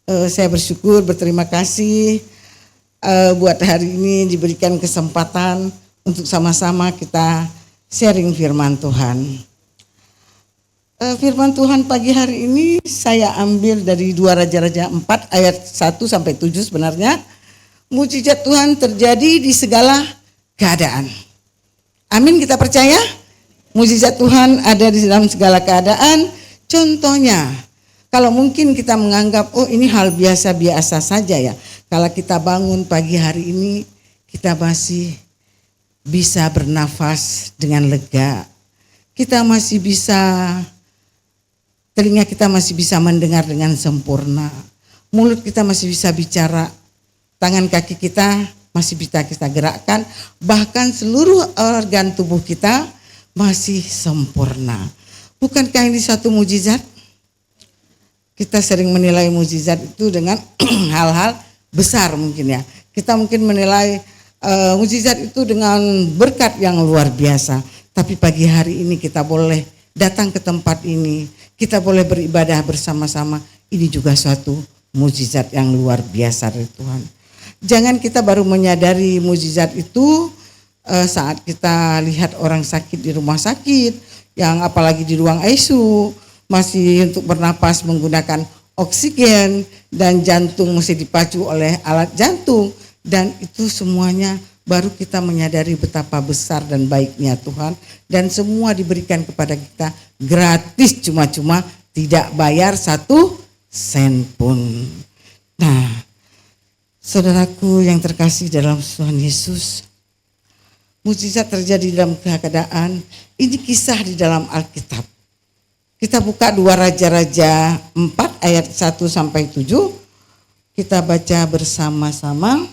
Saya bersyukur, berterima kasih buat hari ini diberikan kesempatan untuk sama-sama kita sharing firman Tuhan. Firman Tuhan pagi hari ini saya ambil dari 2 Raja-Raja 4 ayat 1 sampai 7 sebenarnya. Mujizat Tuhan terjadi di segala keadaan. Amin, kita percaya? Mujizat Tuhan ada di dalam segala keadaan. Contohnya, kalau mungkin kita menganggap, oh ini hal biasa-biasa saja ya. Kalau kita bangun pagi hari ini, kita masih bisa bernafas dengan lega. Kita masih bisa, telinga kita masih bisa mendengar dengan sempurna. Mulut kita masih bisa bicara. Tangan kaki kita masih bisa kita gerakkan. Bahkan seluruh organ tubuh kita masih sempurna. Bukankah ini satu mujizat? Kita sering menilai mujizat itu dengan hal-hal besar mungkin ya. Kita mungkin menilai mujizat itu dengan berkat yang luar biasa. Tapi pagi hari ini kita boleh datang ke tempat ini. Kita boleh beribadah bersama-sama. Ini juga suatu mujizat yang luar biasa dari Tuhan. Jangan kita baru menyadari mujizat itu saat kita lihat orang sakit di rumah sakit, yang apalagi di ruang ICU, masih untuk bernapas menggunakan oksigen dan jantung mesti dipacu oleh alat jantung, dan itu semuanya baru kita menyadari betapa besar dan baiknya Tuhan, dan semua diberikan kepada kita gratis, cuma-cuma, tidak bayar 1 sen pun. Nah, saudaraku yang terkasih dalam Tuhan Yesus, mujizat terjadi dalam keadaan, ini kisah di dalam Alkitab. Kita buka 2 Raja-Raja 4 ayat 1 sampai 7. Kita baca bersama-sama.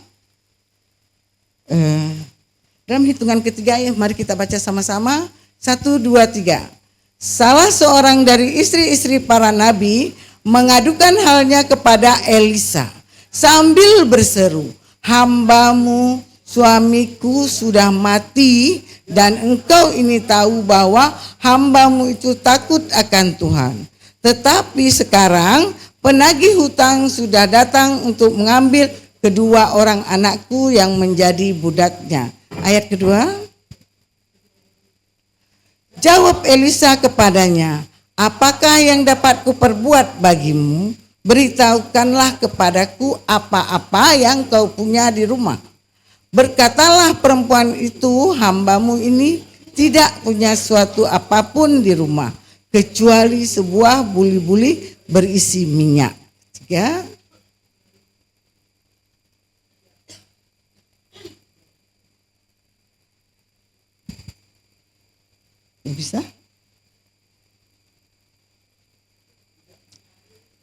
Dalam hitungan ketiga ya, mari kita baca sama-sama. 1, 2, 3. Salah seorang dari istri-istri para nabi mengadukan halnya kepada Elisa sambil berseru, "Hambamu suamiku sudah mati dan engkau ini tahu bahwa hambamu itu takut akan Tuhan. Tetapi sekarang penagih hutang sudah datang untuk mengambil kedua orang anakku yang menjadi budaknya." Ayat kedua. Jawab Elisa kepadanya, "Apakah yang dapat kuperbuat bagimu? Beritahukanlah kepadaku apa-apa yang kau punya di rumah." Berkatalah perempuan itu, "Hambamu ini tidak punya suatu apapun di rumah, kecuali sebuah buli-buli berisi minyak." 3. Bisa?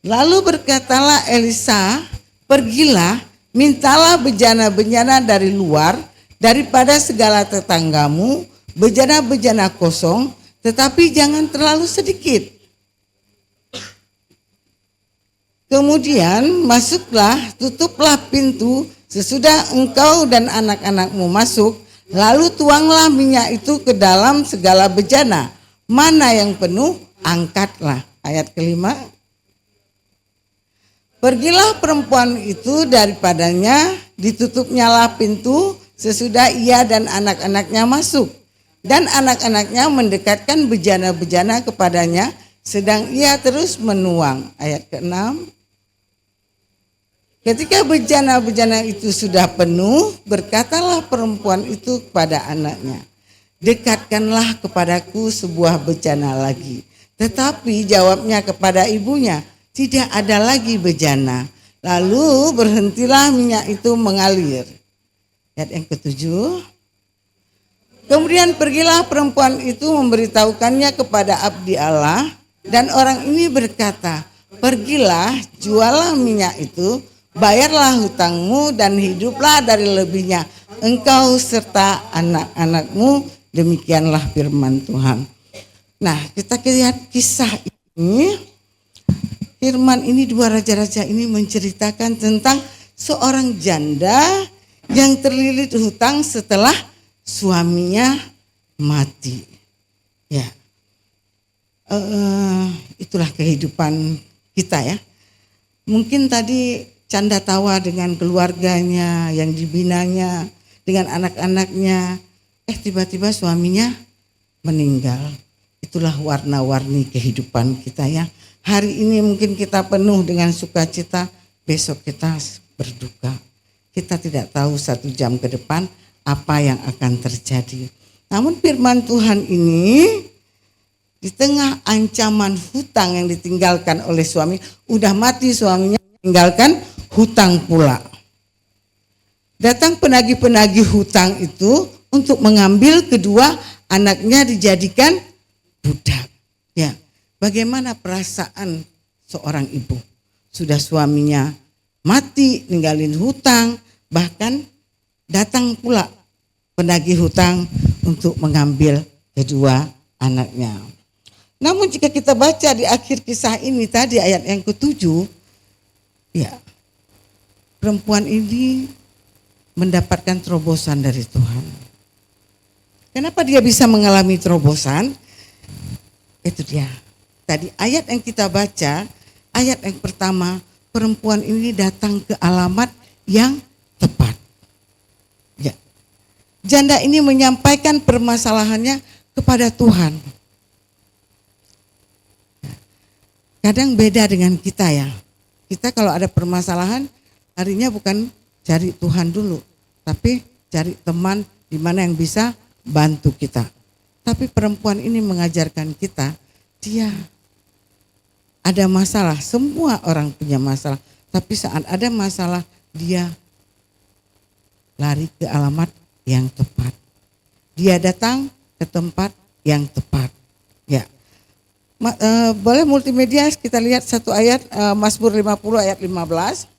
Lalu berkatalah Elisa, "Pergilah, mintalah bejana-bejana dari luar, daripada segala tetanggamu, bejana-bejana kosong, tetapi jangan terlalu sedikit. Kemudian masuklah, tutuplah pintu sesudah engkau dan anak-anakmu masuk, lalu tuanglah minyak itu ke dalam segala bejana. Mana yang penuh, angkatlah." Ayat kelima. Pergilah perempuan itu daripadanya, ditutupnyalah pintu sesudah ia dan anak-anaknya masuk. Dan anak-anaknya mendekatkan bejana-bejana kepadanya, sedang ia terus menuang. Ayat ke-6. Ketika bejana-bejana itu sudah penuh, berkatalah perempuan itu kepada anaknya, "Dekatkanlah kepadaku sebuah bejana lagi." Tetapi jawabnya kepada ibunya, "Tidak ada lagi bejana." Lalu berhentilah minyak itu mengalir. Ayat yang ke-7. Kemudian pergilah perempuan itu memberitahukannya kepada abdi Allah, dan orang ini berkata, "Pergilah, jualah minyak itu, bayarlah hutangmu dan hiduplah dari lebihnya, engkau serta anak-anakmu." Demikianlah firman Tuhan. Nah, kita lihat kisah ini. Firman ini 2 Raja-Raja ini menceritakan tentang seorang janda yang terlilit hutang setelah suaminya mati. Ya, itulah kehidupan kita ya. Mungkin tadi canda tawa dengan keluarganya yang dibinanya, dengan anak-anaknya. Tiba-tiba suaminya meninggal. Itulah warna-warni kehidupan kita ya. Hari ini mungkin kita penuh dengan sukacita, besok kita berduka. Kita tidak tahu 1 jam ke depan apa yang akan terjadi. Namun firman Tuhan ini di tengah ancaman hutang yang ditinggalkan oleh suami, udah mati suaminya, tinggalkan hutang pula. Datang penagih-penagih hutang itu untuk mengambil kedua anaknya dijadikan budak. Ya, bagaimana perasaan seorang ibu? Sudah suaminya mati, ninggalin hutang, bahkan datang pula penagih hutang untuk mengambil kedua anaknya. Namun jika kita baca di akhir kisah ini tadi ayat yang ke-7, ya, perempuan ini mendapatkan terobosan dari Tuhan. Kenapa dia bisa mengalami terobosan? Itu dia. Tadi ayat yang kita baca, ayat yang pertama, perempuan ini datang ke alamat yang tepat. Ya. Janda ini menyampaikan permasalahannya kepada Tuhan. Kadang beda dengan kita ya. Kita kalau ada permasalahan, harinya bukan cari Tuhan dulu, tapi cari teman di mana yang bisa bantu kita. Tapi perempuan ini mengajarkan kita, dia ada masalah, semua orang punya masalah. Tapi saat ada masalah, dia lari ke alamat yang tepat. Dia datang ke tempat yang tepat. Ya. Boleh multimedia kita lihat satu ayat, Mazmur 50 ayat 15.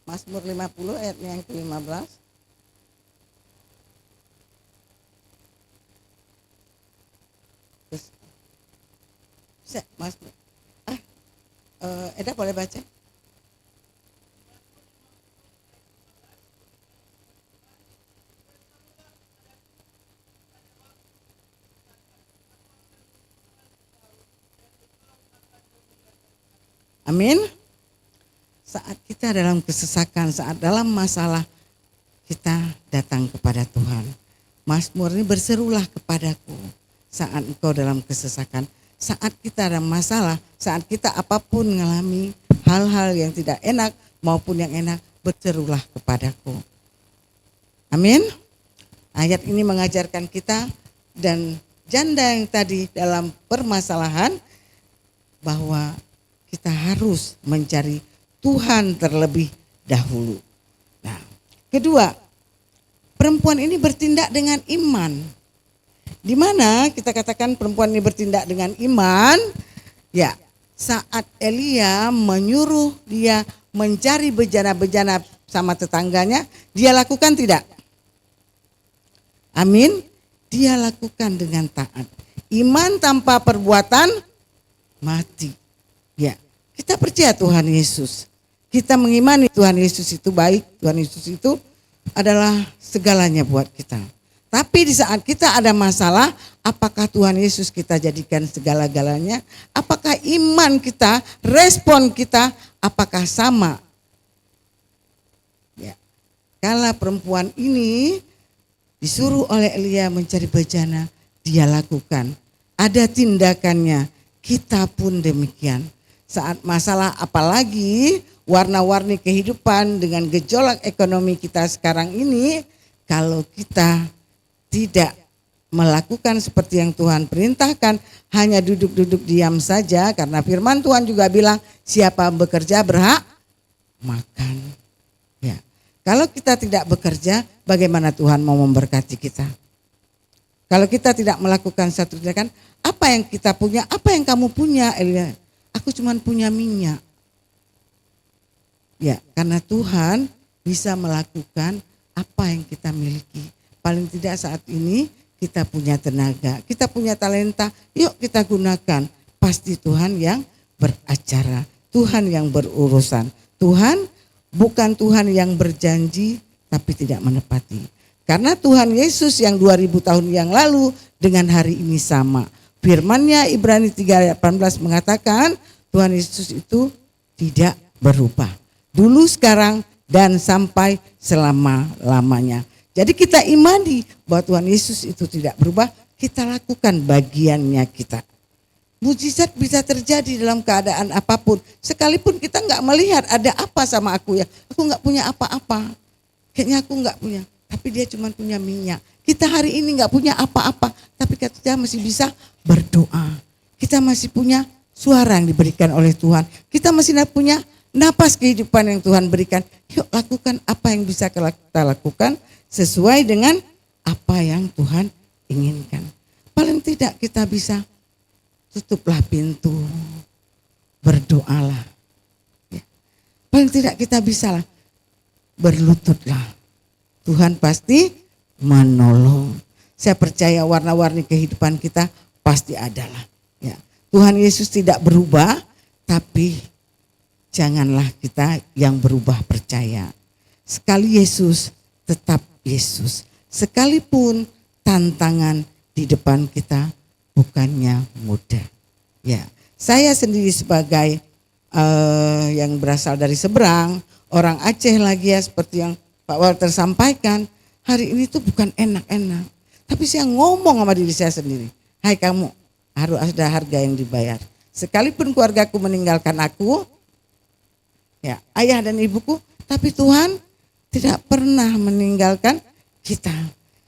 Mazmur 50 ayat yang ke-15. Bisa, Mas. Eda boleh baca? Amin. Saat kita dalam kesesakan, saat dalam masalah, kita datang kepada Tuhan. Mazmur ini berserulah kepadaku saat engkau dalam kesesakan. Saat kita ada masalah, saat kita apapun mengalami hal-hal yang tidak enak maupun yang enak, berserulah kepadaku. Amin. Ayat ini mengajarkan kita dan janda yang tadi dalam permasalahan bahwa kita harus mencari Tuhan terlebih dahulu. Nah, kedua, perempuan ini bertindak dengan iman. Di mana kita katakan perempuan ini bertindak dengan iman? Ya, saat Elia menyuruh dia mencari bejana-bejana sama tetangganya, dia lakukan tidak? Amin. Dia lakukan dengan taat. Iman tanpa perbuatan mati. Ya, kita percaya Tuhan Yesus. Kita mengimani Tuhan Yesus itu baik, Tuhan Yesus itu adalah segalanya buat kita. Tapi di saat kita ada masalah, apakah Tuhan Yesus kita jadikan segala-galanya? Apakah iman kita, respon kita, apakah sama? Ya. Kala perempuan ini disuruh oleh Elia mencari bejana, dia lakukan. Ada tindakannya, kita pun demikian. Saat masalah apalagi warna-warni kehidupan dengan gejolak ekonomi kita sekarang ini, kalau kita tidak melakukan seperti yang Tuhan perintahkan, hanya duduk-duduk diam saja, karena firman Tuhan juga bilang siapa bekerja berhak makan. Ya. Kalau kita tidak bekerja, bagaimana Tuhan mau memberkati kita? Kalau kita tidak melakukan satu tindakan, apa yang kita punya, apa yang kamu punya? Elia, aku cuma punya minyak. Ya, karena Tuhan bisa melakukan apa yang kita miliki. Paling tidak saat ini kita punya tenaga, kita punya talenta, yuk kita gunakan. Pasti Tuhan yang beracara, Tuhan yang berurusan. Tuhan bukan Tuhan yang berjanji tapi tidak menepati. Karena Tuhan Yesus yang 2000 tahun yang lalu dengan hari ini sama. Firman-Nya Ibrani 3 ayat 18 mengatakan Tuhan Yesus itu tidak berubah. Dulu, sekarang, dan sampai selama-lamanya. Jadi kita imani bahwa Tuhan Yesus itu tidak berubah, kita lakukan bagiannya kita. Mujizat bisa terjadi dalam keadaan apapun. Sekalipun kita nggak melihat ada apa sama aku ya. Aku nggak punya apa-apa. Kayaknya aku nggak punya. Tapi dia cuma punya minyak. Kita hari ini nggak punya apa-apa. Tapi kita masih bisa berdoa. Kita masih punya suara yang diberikan oleh Tuhan. Kita masih punya napas kehidupan yang Tuhan berikan. Yuk lakukan apa yang bisa kita lakukan sesuai dengan apa yang Tuhan inginkan. Paling tidak kita bisa tutuplah pintu, berdoalah. Ya. Paling tidak kita bisa berlututlah. Tuhan pasti menolong. Saya percaya warna-warni kehidupan kita pasti adalah. Ya. Tuhan Yesus tidak berubah, tapi janganlah kita yang berubah percaya. Sekali Yesus, tetap Yesus. Sekalipun tantangan di depan kita bukannya mudah. Ya, saya sendiri sebagai yang berasal dari seberang, orang Aceh lagi ya seperti yang Pak Walter sampaikan, hari ini tuh bukan enak-enak. Tapi saya ngomong sama diri saya sendiri, hai kamu, harus ada harga yang dibayar. Sekalipun keluargaku meninggalkan aku, ya ayah dan ibuku, tapi Tuhan tidak pernah meninggalkan kita.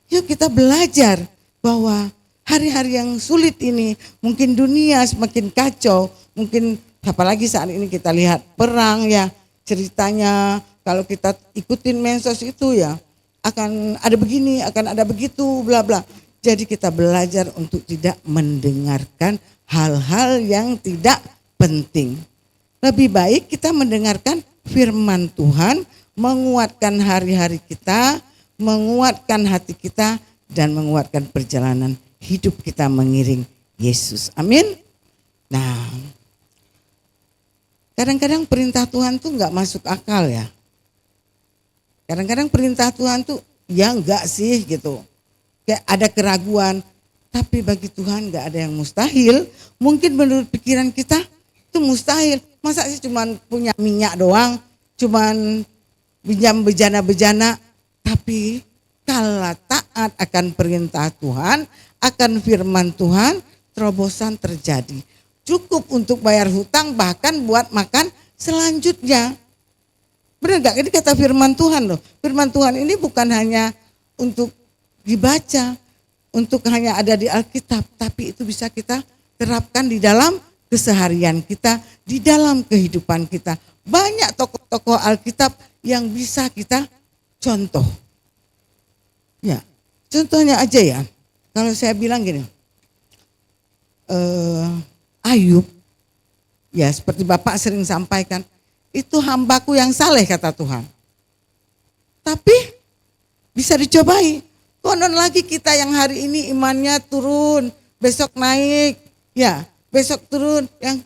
Yuk kita belajar bahwa hari-hari yang sulit ini, mungkin dunia semakin kacau, mungkin apalagi saat ini kita lihat perang ya, ceritanya kalau kita ikutin medsos itu ya, akan ada begini, akan ada begitu, bla bla. Jadi kita belajar untuk tidak mendengarkan hal-hal yang tidak penting. Lebih baik kita mendengarkan firman Tuhan, menguatkan hari-hari kita, menguatkan hati kita, dan menguatkan perjalanan hidup kita mengiring Yesus. Amin. Nah, kadang-kadang perintah Tuhan tuh nggak masuk akal ya. Kadang-kadang perintah Tuhan tuh ya enggak sih gitu. Kayak ada keraguan. Tapi bagi Tuhan nggak ada yang mustahil. Mungkin menurut pikiran kita itu mustahil. Masa sih cuman punya minyak doang, cuman pinjam bejana-bejana. Tapi kalau taat akan perintah Tuhan, akan firman Tuhan, terobosan terjadi. Cukup untuk bayar hutang, bahkan buat makan selanjutnya. Benar gak? Ini kata firman Tuhan loh. Firman Tuhan ini bukan hanya untuk dibaca, untuk hanya ada di Alkitab, tapi itu bisa kita terapkan di dalam keseharian kita, di dalam kehidupan kita. Banyak tokoh-tokoh Alkitab yang bisa kita contoh. Ya, contohnya aja ya. Kalau saya bilang gini, Ayub, ya seperti Bapak sering sampaikan, itu hambaku yang saleh kata Tuhan. Tapi bisa dicobai. Konon lagi kita yang hari ini imannya turun, besok naik, ya besok turun, yang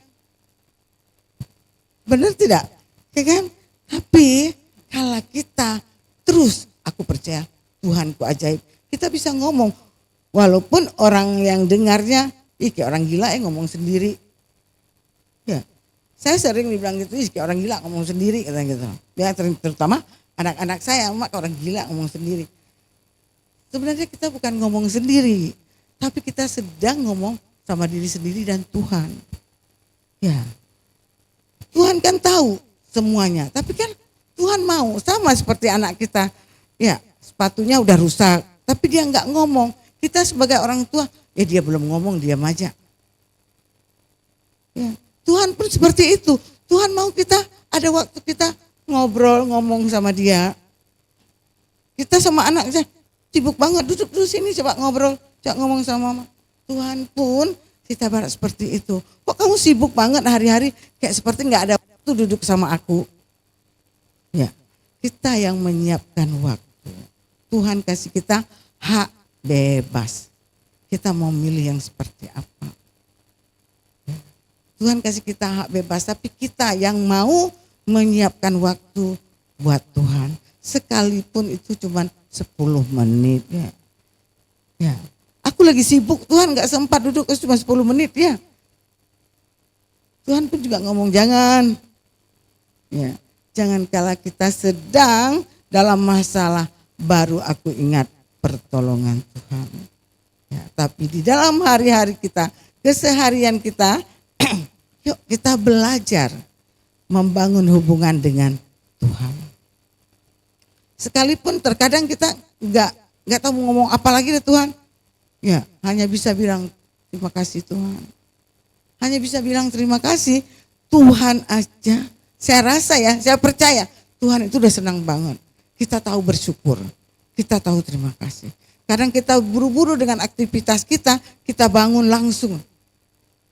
benar tidak? Ya kan? Tapi kalau kita terus, aku percaya Tuhanku ajaib, kita bisa ngomong. Walaupun orang yang dengarnya, kayak orang gila ngomong sendiri. Ya, saya sering dibilang gitu, kayak orang gila ngomong sendiri katanya gitu. Ya terutama anak-anak saya, mak orang gila ngomong sendiri. Sebenarnya kita bukan ngomong sendiri, tapi kita sedang ngomong sama diri sendiri dan Tuhan. Ya, Tuhan kan tahu semuanya, tapi kan Tuhan mau sama seperti anak kita. Ya, sepatunya udah rusak, tapi dia nggak ngomong. Kita sebagai orang tua, ya dia belum ngomong, diam aja. Ya, Tuhan pun seperti itu. Tuhan mau kita ada waktu kita ngobrol, ngomong sama dia. Kita sama anaknya sibuk banget, duduk dulu sini coba ngobrol, coba ngomong sama mama. Tuhan pun kita barat seperti itu. Kok kamu sibuk banget hari-hari kayak seperti nggak ada waktu duduk sama aku. Ya, kita yang menyiapkan waktu. Tuhan kasih kita hak bebas. Kita mau milih yang seperti apa. Ya. Tuhan kasih kita hak bebas, tapi kita yang mau menyiapkan waktu buat Tuhan. Sekalipun itu cuma 10 menit ya. Ya. Aku lagi sibuk, Tuhan gak sempat duduk cuma 10 menit ya. Tuhan pun juga ngomong jangan. Ya, jangan kala kita sedang dalam masalah baru aku ingat pertolongan Tuhan. Ya, tapi di dalam hari-hari kita, keseharian kita, yuk kita belajar membangun hubungan dengan Tuhan. Sekalipun terkadang kita nggak tahu mau ngomong apa lagi deh Tuhan. Ya, hanya bisa bilang terima kasih Tuhan. Hanya bisa bilang terima kasih Tuhan aja. Saya rasa ya, saya percaya Tuhan itu udah senang banget. Kita tahu bersyukur, kita tahu terima kasih. Kadang kita buru-buru dengan aktivitas kita bangun langsung.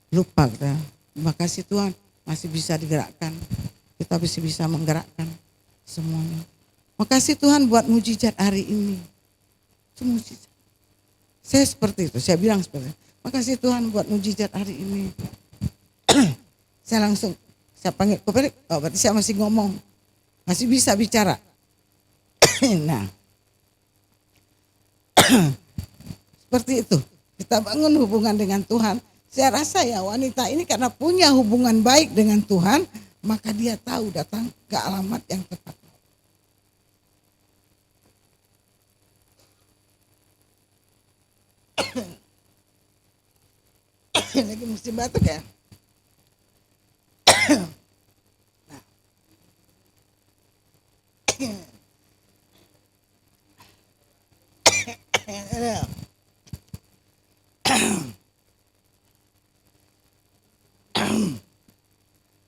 Lupa kita, terima kasih Tuhan masih bisa digerakkan. Kita masih bisa menggerakkan semuanya. Makasih Tuhan buat mujizat hari ini. Itu mujizat. Saya seperti itu, saya bilang seperti itu. Makasih Tuhan buat mujizat hari ini. Saya langsung, saya panggil, oh berarti saya masih ngomong. Masih bisa bicara. Nah, seperti itu. Kita bangun hubungan dengan Tuhan. Saya rasa ya wanita ini karena punya hubungan baik dengan Tuhan, maka dia tahu datang ke alamat yang tepat. Lagi mesti batuk ya.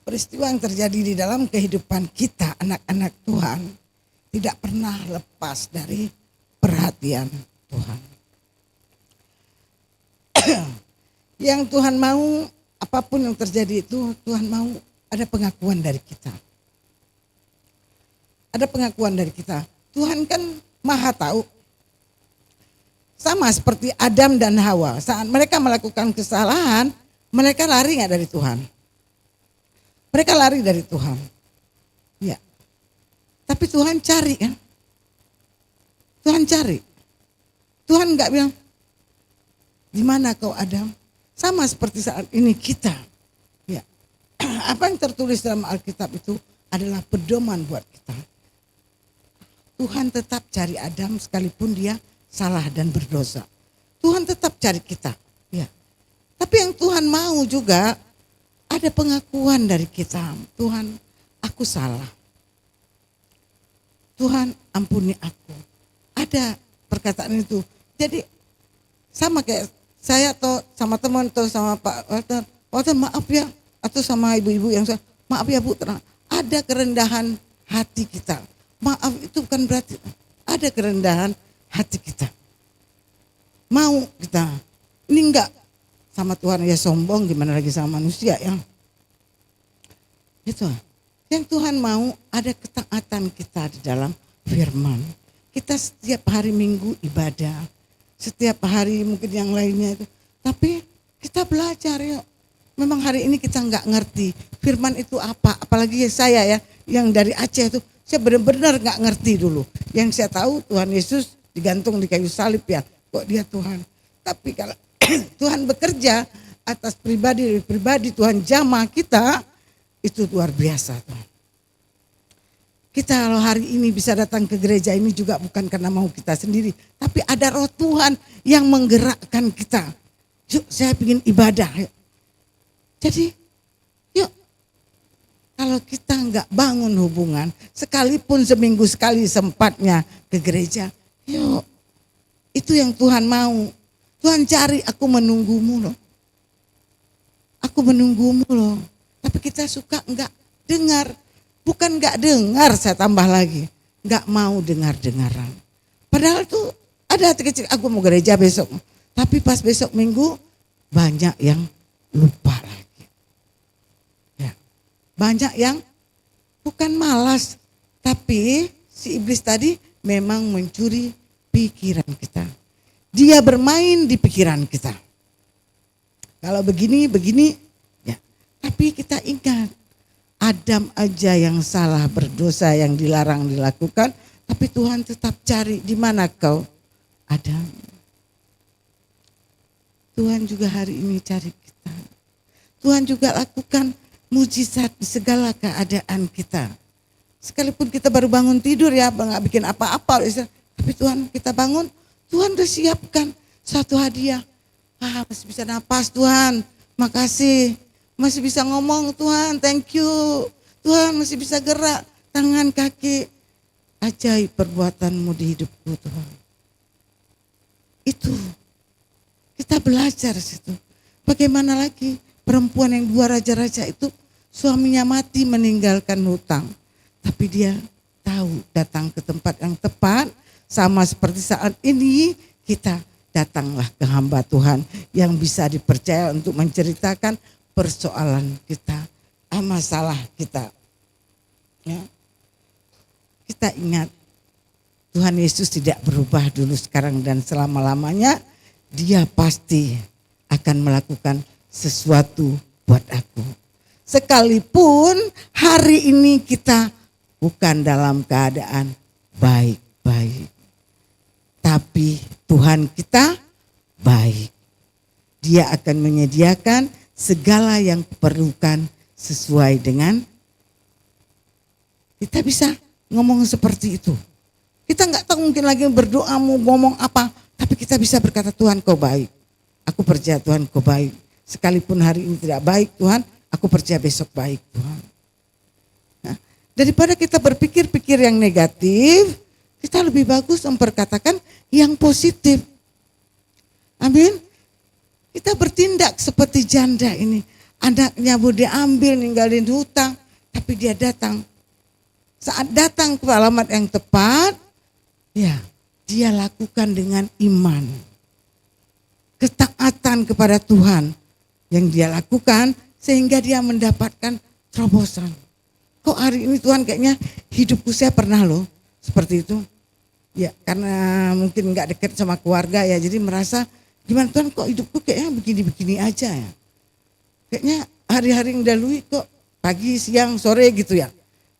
Peristiwa yang terjadi di dalam kehidupan kita anak-anak Tuhan tidak pernah lepas dari perhatian Tuhan. Yang Tuhan mau, apapun yang terjadi itu Tuhan mau ada pengakuan dari kita. Ada pengakuan dari kita. Tuhan kan maha tahu. Sama seperti Adam dan Hawa. Saat mereka melakukan kesalahan, mereka lari gak dari Tuhan? Mereka lari dari Tuhan. Ya. Tapi Tuhan cari kan. Tuhan cari. Tuhan gak bilang, di mana kau Adam? Sama seperti saat ini kita. Ya. Apa yang tertulis dalam Alkitab itu adalah pedoman buat kita. Tuhan tetap cari Adam sekalipun dia salah dan berdosa. Tuhan tetap cari kita. Ya. Tapi yang Tuhan mau juga ada pengakuan dari kita. Tuhan, aku salah. Tuhan, ampuni aku. Ada perkataan itu. Jadi sama kayak saya atau sama teman atau sama Pak Walter, maaf ya. Atau sama ibu-ibu yang saya, maaf ya Bu, tenang. Ada kerendahan hati kita. Maaf itu bukan berarti ada kerendahan hati kita. Mau kita, ini enggak sama Tuhan ya sombong gimana lagi sama manusia ya. Itu yang Tuhan mau ada ketaatan kita di dalam firman. Kita setiap hari Minggu ibadah, setiap hari mungkin yang lainnya itu. Tapi kita belajar yuk. Memang hari ini kita enggak ngerti firman itu apa. Apalagi saya ya yang dari Aceh itu. Saya benar-benar gak ngerti dulu. Yang saya tahu Tuhan Yesus digantung di kayu salib ya. Kok dia Tuhan. Tapi kalau Tuhan bekerja atas pribadi Tuhan jamah kita. Itu luar biasa Tuhan. Kita kalau hari ini bisa datang ke gereja ini juga bukan karena mau kita sendiri. Tapi ada roh Tuhan yang menggerakkan kita. Yuk saya ingin ibadah. Yuk. Jadi yuk. Kalau kita enggak bangun hubungan, sekalipun seminggu sekali sempatnya ke gereja, yuk. Itu yang Tuhan mau. Tuhan cari, aku menunggumu loh. Aku menunggumu loh. Tapi kita suka enggak dengar. Bukan enggak dengar, saya tambah lagi. Enggak mau dengar-dengaran. Padahal tuh ada hati kecil, aku mau gereja besok. Tapi pas besok minggu, banyak yang lupa lagi. Banyak yang bukan malas, tapi si iblis tadi memang mencuri pikiran kita. Dia bermain di pikiran kita. Kalau begini, ya. Tapi kita ingat, Adam aja yang salah, berdosa, yang dilarang dilakukan, tapi Tuhan tetap cari, di mana kau, Adam? Tuhan juga hari ini cari kita. Tuhan juga lakukan mujizat di segala keadaan kita. Sekalipun kita baru bangun tidur ya, nggak bikin apa-apa, tapi Tuhan kita bangun, Tuhan udah siapkan satu hadiah. Masih bisa napas Tuhan, makasih. Masih bisa ngomong Tuhan, thank you. Tuhan masih bisa gerak, tangan, kaki. Ajaib perbuatanmu di hidupku Tuhan. Itu, kita belajar situ. Bagaimana lagi perempuan yang 2 raja-raja itu suaminya mati meninggalkan hutang. Tapi dia tahu datang ke tempat yang tepat, sama seperti saat ini kita datanglah ke hamba Tuhan yang bisa dipercaya untuk menceritakan persoalan kita, masalah kita. Ya. Kita ingat Tuhan Yesus tidak berubah dulu, sekarang, dan selama-lamanya. Dia pasti akan melakukan sesuatu buat aku. Sekalipun hari ini kita bukan dalam keadaan baik-baik. Tapi Tuhan kita baik. Dia akan menyediakan segala yang diperlukan sesuai dengan, kita bisa ngomong seperti itu. Kita nggak tahu mungkin lagi berdoa mau ngomong apa, tapi kita bisa berkata, Tuhan kau baik. Aku percaya Tuhan kau baik. Sekalipun hari ini tidak baik Tuhan, aku percaya besok baik Tuhan. Nah, daripada kita berpikir-pikir yang negatif, kita lebih bagus memperkatakan yang positif. Amin. Kita bertindak seperti janda ini. Anaknya mau diambil, ninggalin hutang, tapi dia datang. Saat datang ke alamat yang tepat, ya dia lakukan dengan iman. Ketaatan kepada Tuhan yang dia lakukan sehingga dia mendapatkan terobosan. Kok hari ini Tuhan kayaknya hidupku saya pernah loh seperti itu. Ya karena mungkin gak dekat sama keluarga ya, jadi merasa gimana Tuhan kok hidupku kayaknya begini-begini aja ya. Kayaknya hari-hari yang dahului kok pagi, siang, sore gitu ya.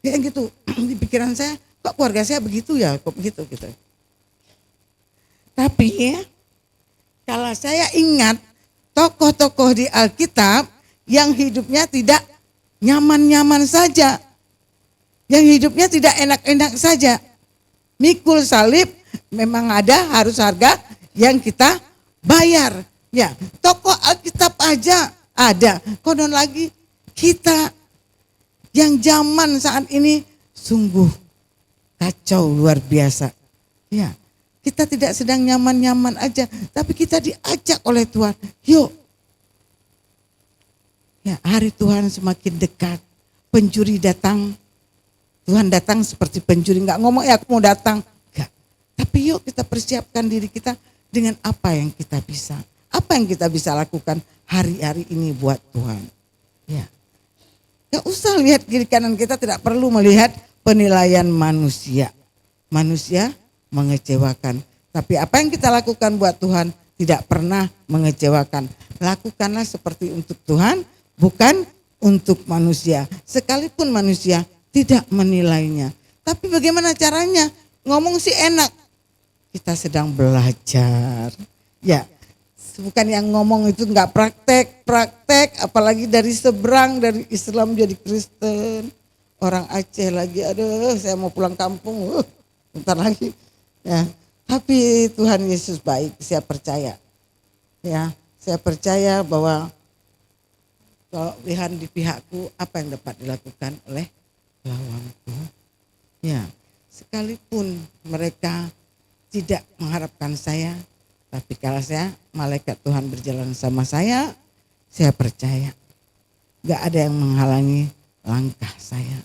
Kayak gitu di pikiran saya, kok keluarga saya begitu ya, kok begitu gitu. Tapi ya, kalau saya ingat tokoh-tokoh di Alkitab yang hidupnya tidak nyaman-nyaman saja. Yang hidupnya tidak enak-enak saja. Mikul salib memang ada, harus harga yang kita bayar. Ya, tokoh Alkitab aja ada. Konon lagi kita yang zaman saat ini sungguh kacau luar biasa. Ya, kita tidak sedang nyaman-nyaman aja, tapi kita diajak oleh Tuhan. Yuk. Ya, hari Tuhan semakin dekat. Pencuri datang. Tuhan datang seperti pencuri, enggak ngomong ya aku mau datang. Enggak. Tapi yuk kita persiapkan diri kita dengan apa yang kita bisa. Apa yang kita bisa lakukan hari-hari ini buat Tuhan. Ya. Gak usah lihat kiri kanan, kita tidak perlu melihat penilaian manusia. Manusia mengecewakan. Tapi apa yang kita lakukan buat Tuhan tidak pernah mengecewakan. Lakukanlah seperti untuk Tuhan, bukan untuk manusia. Sekalipun manusia tidak menilainya. Tapi bagaimana caranya? Ngomong sih enak. Kita sedang belajar. Ya, bukan yang ngomong itu enggak praktek, apalagi dari seberang, dari Islam jadi Kristen. Orang Aceh lagi, aduh saya mau pulang kampung, bentar lagi. Ya, tapi Tuhan Yesus baik, saya percaya. Ya, saya percaya bahwa kalau Tuhan di pihakku, apa yang dapat dilakukan oleh lawanku. Ya, sekalipun mereka tidak mengharapkan saya, tapi kalau saya, malaikat Tuhan berjalan sama saya percaya. Gak ada yang menghalangi langkah saya.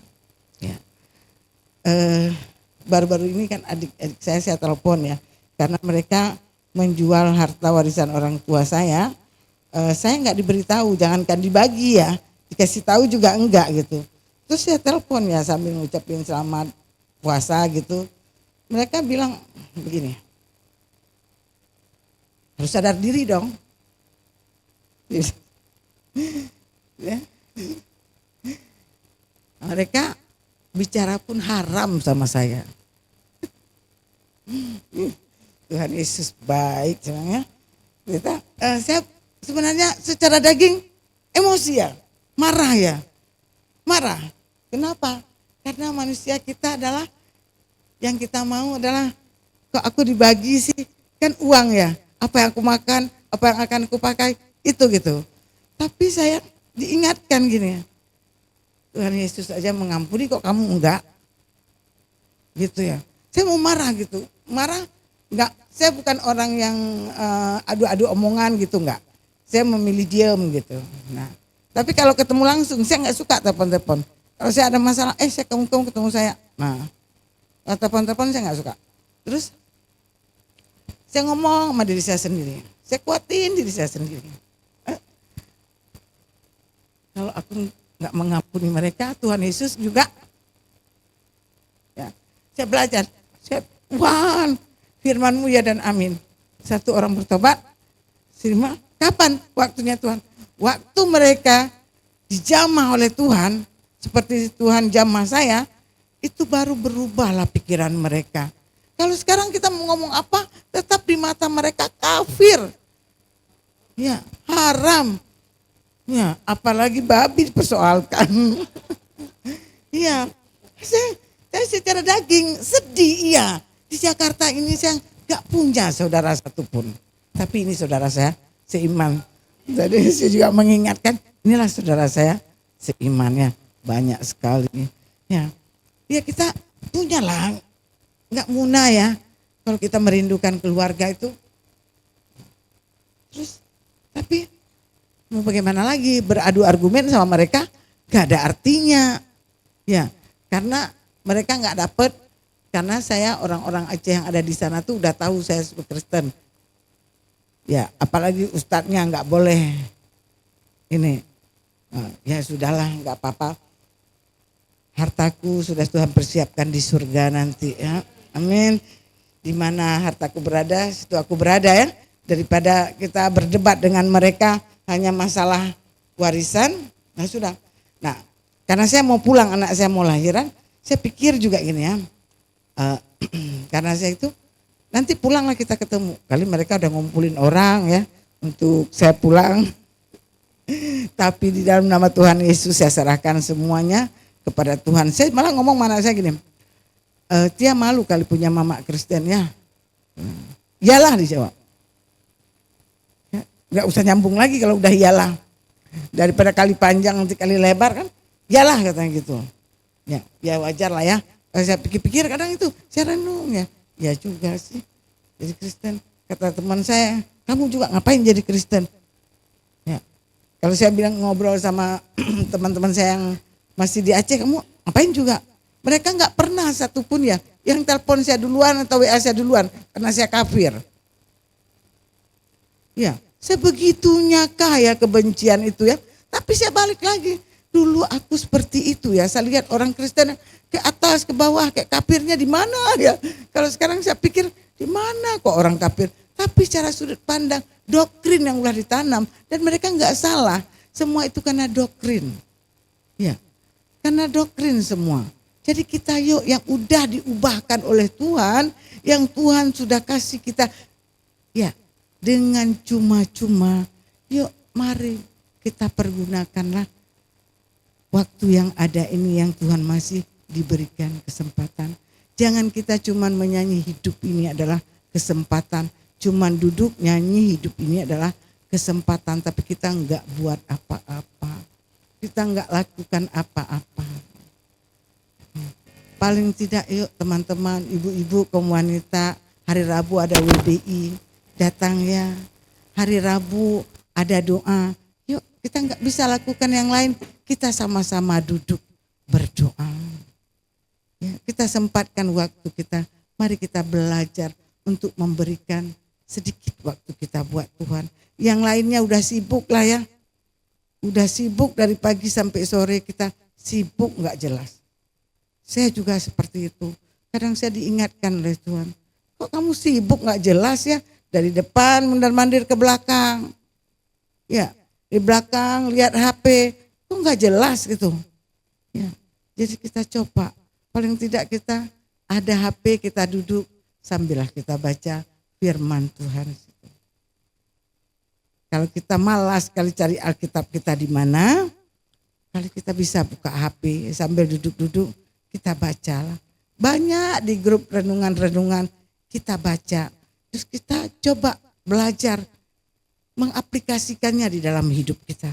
Ya. Baru-baru ini kan adik-adik saya telepon ya. Karena mereka menjual harta warisan orang tua saya. Saya gak diberitahu, jangankan dibagi ya. Dikasih tahu juga enggak gitu. Terus saya telepon ya sambil ngucapin selamat puasa gitu. Mereka bilang begini. Harus sadar diri dong. Ya. Mereka bicara pun haram sama saya. Tuhan Yesus baik sebenarnya. Saya sebenarnya secara daging emosi ya, marah ya. Marah. Kenapa? Karena manusia kita adalah yang kita mau adalah kok aku dibagi sih kan uang ya. Apa yang aku makan, apa yang akan aku pakai itu gitu. Tapi saya diingatkan gini ya. Tuhan Yesus aja mengampuni kok kamu enggak? Gitu ya. Saya mau marah gitu. Marah enggak, saya bukan orang yang adu-adu omongan gitu enggak. Saya memilih diam gitu. Nah, tapi kalau ketemu langsung saya enggak suka telepon-telepon. Kalau saya ada masalah, saya kamu ketemu saya. Nah, kalau telepon-telepon saya enggak suka. Terus saya ngomong sama diri saya sendiri. Saya kuatin diri saya sendiri. Kalau aku enggak mengampuni mereka, Tuhan Yesus juga. Ya, saya belajar. Tuhan, firman-Mu ya dan amin. Satu orang bertobat, terima. Kapan waktunya Tuhan? Waktu mereka dijamah oleh Tuhan, seperti Tuhan jamah saya, itu baru berubahlah pikiran mereka. Kalau sekarang kita mau ngomong apa, tetap di mata mereka kafir. Ya, haram. Ya, apalagi babi dipersoalkan. Iya, saya secara daging sedih iya. Di Jakarta ini saya gak punya saudara satupun. Tapi ini saudara saya seiman. Jadi saya juga mengingatkan, inilah saudara saya seimannya banyak sekali. Ya, kita punya lah, gak munah ya. Kalau kita merindukan keluarga itu. Terus, tapi mau bagaimana lagi, beradu argumen sama mereka gak ada artinya. Ya, karena mereka gak dapet. Karena saya orang-orang Aceh yang ada di sana tuh udah tahu saya sebagai Kristen. Ya, apalagi ustadznya nggak boleh ini. Ya sudahlah, nggak apa-apa. Hartaku sudah Tuhan persiapkan di surga nanti ya. Amin. Di mana hartaku berada, situ aku berada ya. Daripada kita berdebat dengan mereka hanya masalah warisan, nah sudah. Nah, karena saya mau pulang, anak saya mau lahiran, saya pikir juga gini ya. Karena saya itu nanti pulanglah kita ketemu. Kali mereka udah ngumpulin orang ya untuk saya pulang. Tapi di dalam nama Tuhan Yesus saya serahkan semuanya kepada Tuhan. Saya malah ngomong mana saya gini. Tia malu kali punya mama Kristen ya. Iyalah dijawab. Ya, gak usah nyambung lagi kalau udah iyalah. Daripada kali panjang nanti kali lebar kan. Iyalah katanya gitu. Ya wajar lah ya. Saya pikir-pikir kadang itu saya renung ya. Ya juga sih jadi Kristen. Kata teman saya, kamu juga ngapain jadi Kristen? Ya. Kalau saya bilang ngobrol sama teman-teman saya yang masih di Aceh, kamu ngapain juga? Mereka nggak pernah satupun ya yang telepon saya duluan atau WA saya duluan karena saya kafir. Ya, sebegitunya kaya kebencian itu ya. Tapi saya balik lagi. Dulu aku seperti itu ya. Saya lihat orang Kristen ke atas, ke bawah, kayak kafirnya di mana ya. Kalau sekarang saya pikir di mana kok orang kafir. Tapi secara sudut pandang, doktrin yang udah ditanam. Dan mereka nggak salah. Semua itu karena doktrin. Ya, karena doktrin semua. Jadi kita yuk yang udah diubahkan oleh Tuhan. Yang Tuhan sudah kasih kita. Ya, dengan cuma-cuma. Yuk mari kita pergunakanlah waktu yang ada ini yang Tuhan masih diberikan kesempatan. Jangan kita cuman menyanyi hidup ini adalah kesempatan. Cuman duduk nyanyi hidup ini adalah kesempatan. Tapi kita enggak buat apa-apa. Kita enggak lakukan apa-apa. Paling tidak yuk teman-teman, ibu-ibu, kaum wanita, hari Rabu ada WBI. Datang ya. Hari Rabu ada doa. Yuk kita enggak bisa lakukan yang lain. Kita sama-sama duduk berdoa. Ya, kita sempatkan waktu kita. Mari kita belajar untuk memberikan sedikit waktu kita buat Tuhan. Yang lainnya udah sibuk lah ya. Udah sibuk dari pagi sampai sore kita sibuk gak jelas. Saya juga seperti itu. Kadang saya diingatkan oleh Tuhan. Kok kamu sibuk gak jelas ya. Dari depan mondar-mandir ke belakang. Ya, di belakang lihat HP. Kok nggak jelas gitu. Ya, jadi kita coba, paling tidak kita ada HP, kita duduk sambillah kita baca firman Tuhan. Kalau kita malas kali cari Alkitab kita di mana, kalau kita bisa buka HP sambil duduk-duduk kita bacalah. Banyak di grup renungan-renungan kita baca. Terus kita coba belajar mengaplikasikannya di dalam hidup kita.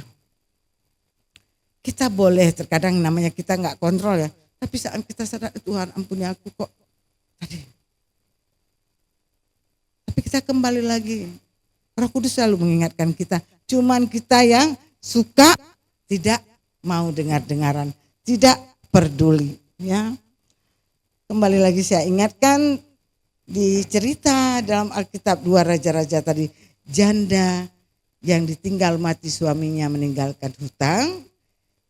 Kita boleh terkadang namanya kita nggak kontrol ya. Tapi saat kita sadar Tuhan ampuni aku kok tadi. Tapi kita kembali lagi. Roh Kudus selalu mengingatkan kita. Cuman kita yang suka tidak mau dengar-dengaran, tidak peduli. Ya, kembali lagi saya ingatkan di cerita dalam Alkitab 2 Raja-Raja tadi, janda yang ditinggal mati suaminya meninggalkan hutang,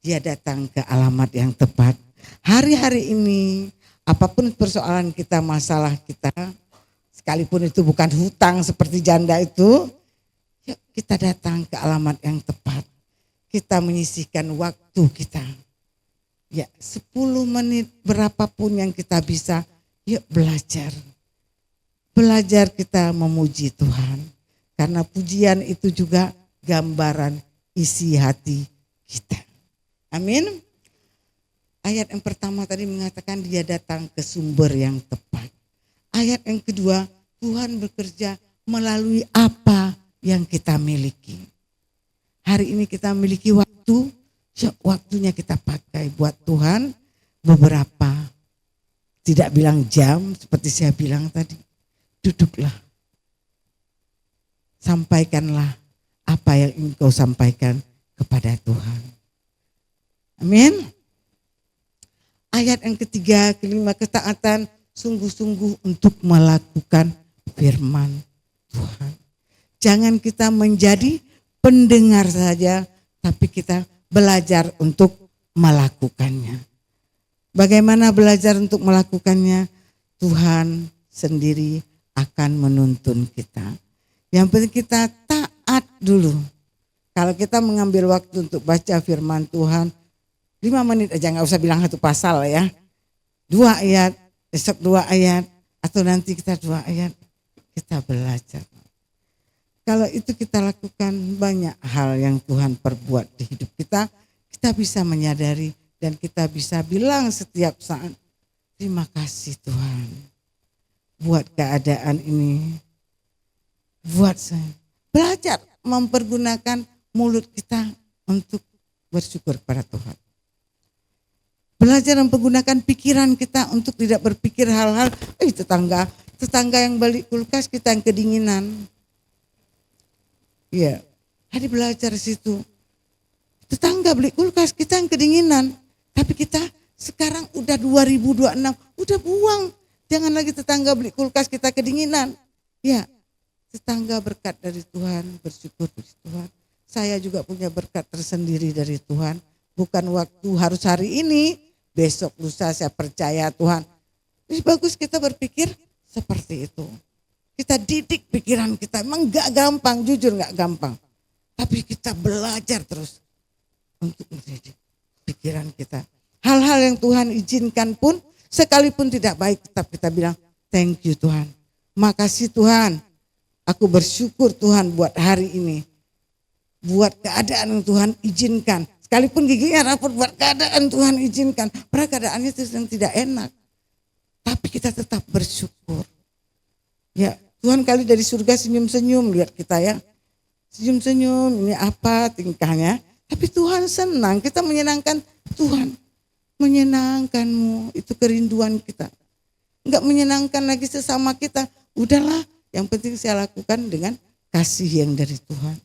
dia datang ke alamat yang tepat. Hari-hari ini apapun persoalan kita, masalah kita, sekalipun itu bukan hutang seperti janda itu, yuk kita datang ke alamat yang tepat. Kita menyisihkan waktu kita. Ya 10 menit berapapun yang kita bisa, yuk belajar. Belajar kita memuji Tuhan. Karena pujian itu juga gambaran isi hati kita. Amin. Ayat yang pertama tadi mengatakan dia datang ke sumber yang tepat. Ayat yang kedua, Tuhan bekerja melalui apa yang kita miliki. Hari ini kita memiliki waktu, waktunya kita pakai buat Tuhan beberapa. Tidak bilang jam seperti saya bilang tadi. Duduklah. Sampaikanlah apa yang engkau sampaikan kepada Tuhan. Amin. Ayat yang ketiga, kelima, ketaatan sungguh-sungguh untuk melakukan firman Tuhan. Jangan kita menjadi pendengar saja, tapi kita belajar untuk melakukannya. Bagaimana belajar untuk melakukannya? Tuhan sendiri akan menuntun kita. Yang penting kita taat dulu. Kalau kita mengambil waktu untuk baca firman Tuhan, 5 menit aja, nggak usah bilang 1 pasal ya. 2 ayat, besok 2 ayat, atau nanti kita 2 ayat, kita belajar. Kalau itu kita lakukan, banyak hal yang Tuhan perbuat di hidup kita. Kita bisa menyadari dan kita bisa bilang setiap saat, terima kasih Tuhan buat keadaan ini. Buat saya. Belajar mempergunakan mulut kita untuk bersyukur kepada Tuhan. Belajar mempergunakan pikiran kita untuk tidak berpikir hal-hal, tetangga yang balik kulkas kita yang kedinginan. Iya, hari belajar di situ. Tetangga beli kulkas kita yang kedinginan. Tapi kita sekarang udah 2026, udah buang. Jangan lagi tetangga beli kulkas kita kedinginan. Ya, tetangga berkat dari Tuhan, bersyukur dari Tuhan. Saya juga punya berkat tersendiri dari Tuhan. Bukan waktu harus hari ini, besok lusa saya percaya Tuhan. Ini bagus kita berpikir seperti itu. Kita didik pikiran kita, emang gak gampang, jujur gak gampang. Tapi kita belajar terus untuk mendidik pikiran kita. Hal-hal yang Tuhan izinkan pun, sekalipun tidak baik, tetap kita bilang, thank you Tuhan. Makasih Tuhan, aku bersyukur Tuhan buat hari ini. Buat keadaan yang Tuhan izinkan. Sekalipun giginya rapot, buat keadaan Tuhan izinkan. Padahal keadaannya itu tidak enak. Tapi kita tetap bersyukur. Ya, Tuhan kali dari surga senyum-senyum lihat kita ya. Senyum-senyum, ini apa tingkahnya. Tapi Tuhan senang, kita menyenangkan Tuhan. Menyenangkanmu, itu kerinduan kita. Enggak menyenangkan lagi sesama kita. Udahlah, yang penting saya lakukan dengan kasih yang dari Tuhan.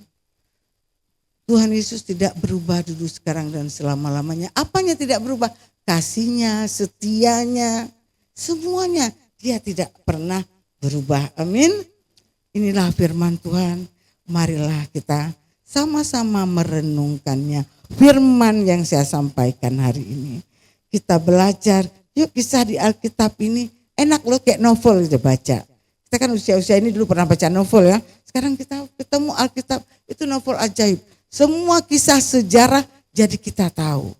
Tuhan Yesus tidak berubah dulu, sekarang dan selama-lamanya. Apanya tidak berubah? Kasihnya, setianya, semuanya. Dia tidak pernah berubah. Amin. Inilah firman Tuhan. Marilah kita sama-sama merenungkannya. Firman yang saya sampaikan hari ini. Kita belajar. Yuk kisah di Alkitab ini enak loh, kayak novel kita baca. Kita kan usia-usia ini dulu pernah baca novel ya. Sekarang kita ketemu Alkitab, itu novel ajaib. Semua kisah sejarah Jadi kita tahu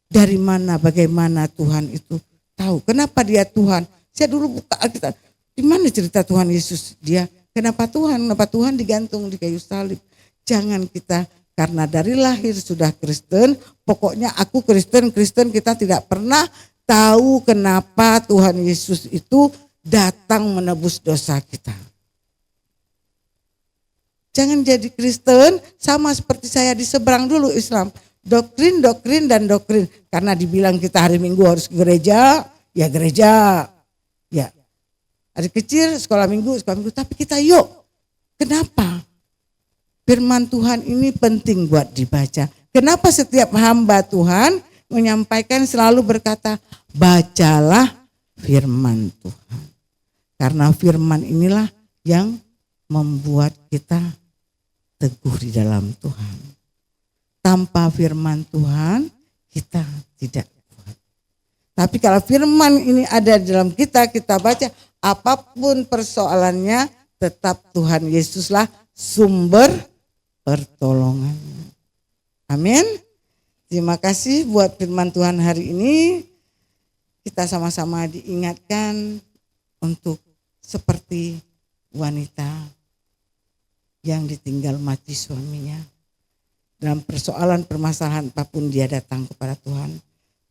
dari mana, bagaimana Tuhan itu tahu. Kenapa dia Tuhan? Saya dulu buka Alkitab. Di mana cerita Tuhan Yesus? Dia kenapa Tuhan digantung di kayu salib? Jangan kita karena dari lahir sudah Kristen, pokoknya aku Kristen, kita tidak pernah tahu kenapa Tuhan Yesus itu datang menebus dosa kita. Jangan jadi Kristen sama seperti saya di seberang dulu Islam. Doktrin. Karena dibilang kita hari Minggu harus ke gereja, ya gereja. Ya. Hari kecil sekolah minggu, tapi kita yuk. Kenapa? Firman Tuhan ini penting buat dibaca. Kenapa setiap hamba Tuhan menyampaikan selalu berkata, bacalah firman Tuhan. Karena firman inilah yang membuat kita teguh di dalam Tuhan. Tanpa firman Tuhan kita tidak kuat. Tapi kalau firman ini ada di dalam kita baca, apapun persoalannya tetap Tuhan Yesuslah sumber pertolongannya. Amin. Terima kasih buat firman Tuhan hari ini. Kita sama-sama diingatkan untuk seperti wanita yang ditinggal mati suaminya. Dalam persoalan permasalahan apapun dia datang kepada Tuhan.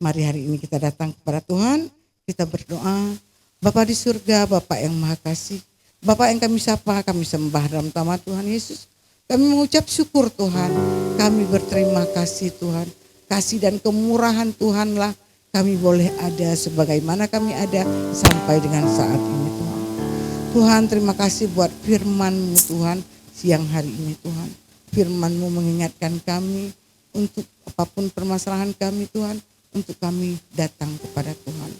Mari hari ini kita datang kepada Tuhan, kita berdoa. Bapa di surga, Bapa yang maha kasih, Bapa yang kami sapa, kami sembah dalam nama Tuhan Yesus. Kami mengucap syukur Tuhan, kami berterima kasih Tuhan. Kasih dan kemurahan Tuhanlah kami boleh ada sebagaimana kami ada sampai dengan saat ini Tuhan. Tuhan terima kasih buat firman-Mu Tuhan siang hari ini Tuhan. Firman-Mu mengingatkan kami untuk apapun permasalahan kami Tuhan, untuk kami datang kepada Tuhan.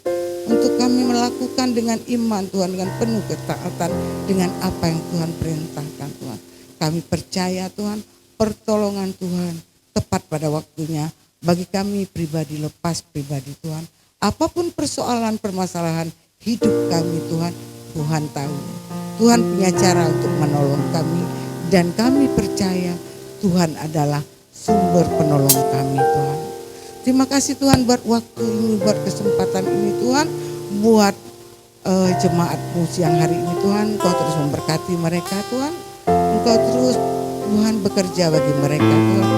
Untuk kami melakukan dengan iman Tuhan, dengan penuh ketaatan, dengan apa yang Tuhan perintahkan Tuhan. Kami percaya Tuhan, pertolongan Tuhan tepat pada waktunya bagi kami pribadi, lepas pribadi Tuhan. Apapun persoalan permasalahan hidup kami Tuhan, Tuhan tahu. Tuhan punya cara untuk menolong kami. Dan kami percaya Tuhan adalah sumber penolong kami Tuhan. Terima kasih Tuhan buat waktu ini, buat kesempatan ini Tuhan. Buat jemaat-Mu siang hari ini Tuhan. Engkau terus memberkati mereka Tuhan. Engkau terus Tuhan bekerja bagi mereka Tuhan.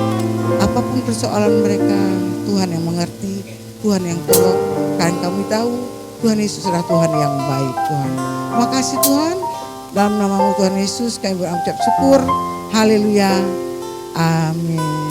Apapun persoalan mereka Tuhan yang mengerti, Tuhan yang tolong. Karena kami tahu Tuhan Yesus adalah Tuhan yang baik Tuhan. Terima kasih Tuhan. Dalam nama-Mu Tuhan Yesus kami berucap syukur. Haleluya. Amin.